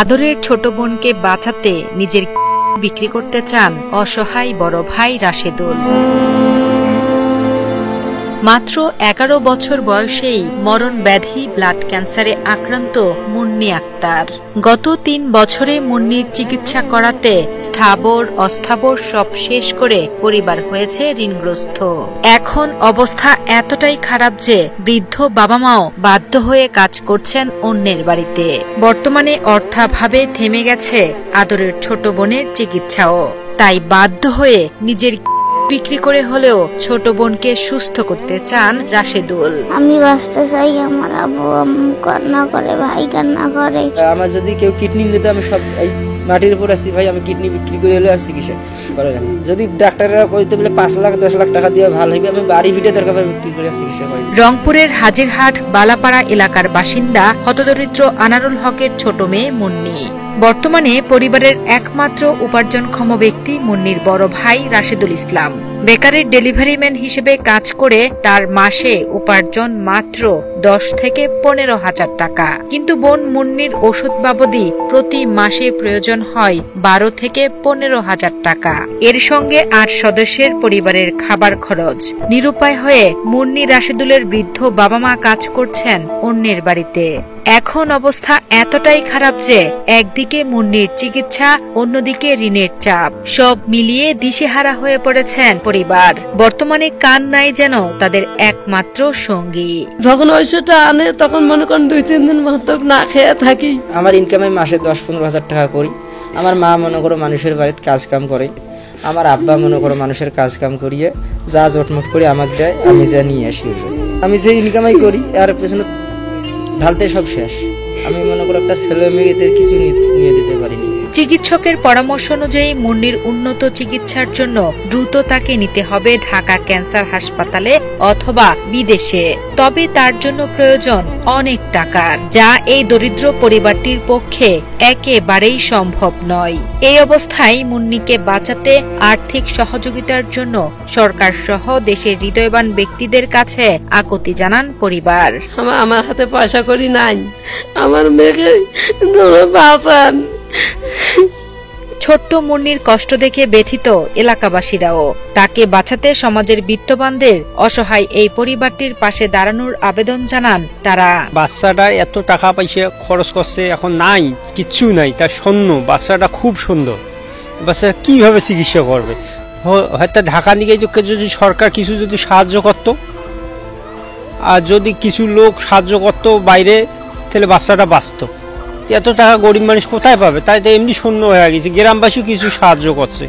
আদরের ছোট বোনকে বাঁচাতে নিজের বিক্রি করতে চান অসহায় বড় ভাই রাশেদুল। মাত্র 11 বছর বয়সেই মরণ ব্যাধি ব্লাড ক্যান্সারে আক্রান্ত মুন্নি আক্তার। গত 3 বছরে মুন্নির চিকিৎসা করাতে স্থাবর অস্থাবর সব শেষ করে পরিবার হয়েছে ঋণগ্রস্ত। এখন অবস্থা এতটাই খারাপ যে বৃদ্ধ বাবা মাও বাধ্য হয়ে কাজ করছেন অন্যের বাড়িতে। বর্তমানে অর্থাভাবে থেমে গেছে আদরের ছোট বোনের চিকিৎসাও, তাই বাধ্য হয়ে নিজের বিক্রি করে হলেও ছোট বোনকে সুস্থ করতে চান রাশেদুল। আমি বাঁচতে চাই, আমার আব্বু আম্মু কান্না করে, ভাই কান্না করে। আমার যদি কেউ কিডনি নিতে, আমি সব এই মাটির উপর আছি ভাই, আমি কিডনি বিক্রি করে হলে আর চিকিৎসা করে। যদি ডাক্তাররা কইতে বলে 5 লাখ 10 লাখ টাকা দিয়ে ভালো হইবে, আমি বাড়ি ভিটে দরকার বিক্রি করে চিকিৎসা করি। রংপুরের হাজিরহাট বালাপাড়া এলাকার বাসিন্দা হতদরিদ্র আনারুল হকের ছোট মেয়ে মুন্নি। বর্তমানে পরিবারের একমাত্র উপার্জনক্ষম ব্যক্তি মুন্নির বড় ভাই রাশেদুল ইসলাম। বেকারের ডেলিভারি ম্যান হিসেবে কাজ করে তার মাসে উপার্জন মাত্র 10 থেকে 15,000 টাকা। কিন্তু বোন মুন্নির ওষুধ বাবদি প্রতি মাসে প্রয়োজন হয় 12 থেকে 15,000 টাকা। এর সঙ্গে 8 সদস্যের পরিবারের খাবার খরচ। নিরুপায় হয়ে মুন্নি রাশেদুলের বৃদ্ধ বাবা মা কাজ করছেন অন্যের বাড়িতে। এখন অবস্থা এতটাই খারাপ যে একদিকে মুন্নির চিকিৎসা, অন্যদিকে ঋণের চাপ, সব মিলিয়ে দিশেহারা হয়ে পড়েছেন পরিবার। বর্তমানে কান নাই যেন তাদের একমাত্র সঙ্গী। যখন ওষুধটা আনে তখন মনে করেন 2-3 দিন মতো না খেয়ে থাকি। আমার ইনকামে মাসে 10-15,000 টাকা করি। আমার মা মনে করো মানুষের বাড়িতে কাজ কাম করে, আমার আব্বা মনে করো মানুষের কাজ কাম করিয়ে যা জটমট করে আমাকে দেয়, আমি যা নিয়ে আসি। আমি যে ইনকামাই করি এর পেছনে ঢালতে সব শেষ। আমি মনে করো একটা ছেলে মেয়েদের কিছু নিয়ে দিতে পারিনি। চিকিৎসকের পরামর্শ অনুযায়ী মুন্নির উন্নত চিকিৎসার জন্য দ্রুত তাকে নিতে হবে ঢাকা ক্যান্সার হাসপাতালে অথবা বিদেশে। তবে তার জন্য প্রয়োজন অনেক টাকার, যা এই দরিদ্র পরিবারটির পক্ষে একেবারেই সম্ভব নয়। এই অবস্থায় মুন্নিকে বাঁচাতে আর্থিক সহযোগিতার জন্য সরকার সহ দেশের হৃদয়বান ব্যক্তিদের কাছে আকুতি জানান পরিবার। আমার হাতে পয়সা করি নাই, আমার মেয়েকে বাঁচান। ছোট্ট মুন্নির কষ্ট দেখে ব্যথিত এলাকাবাসীরাও। তাকে বাঁচাতে সমাজের বিত্তবানদের অসহায় এই পরিবারটির পাশে দাঁড়ানোর আবেদন জানান তারা। বাচ্চাটা এত টাকা পয়সা খরচ করছে, এখন নাই, কিচ্ছু নাই, তার শূন্য। বাচ্চাটা খুব সুন্দর, বাচ্চাটা কিভাবে চিকিৎসা করবে? হয়তো ঢাকা নিয়ে যদি সরকার কিছু যদি সাহায্য করত, আর যদি কিছু লোক সাহায্য করতো বাইরে, তাহলে বাচ্চাটা বাঁচত। এত টাকা গরিব মানুষ কোথায় পাবে? তাই তো এমনি শূন্য হয়ে গেছে। গ্রামবাসী কিছু সাহায্য করছে।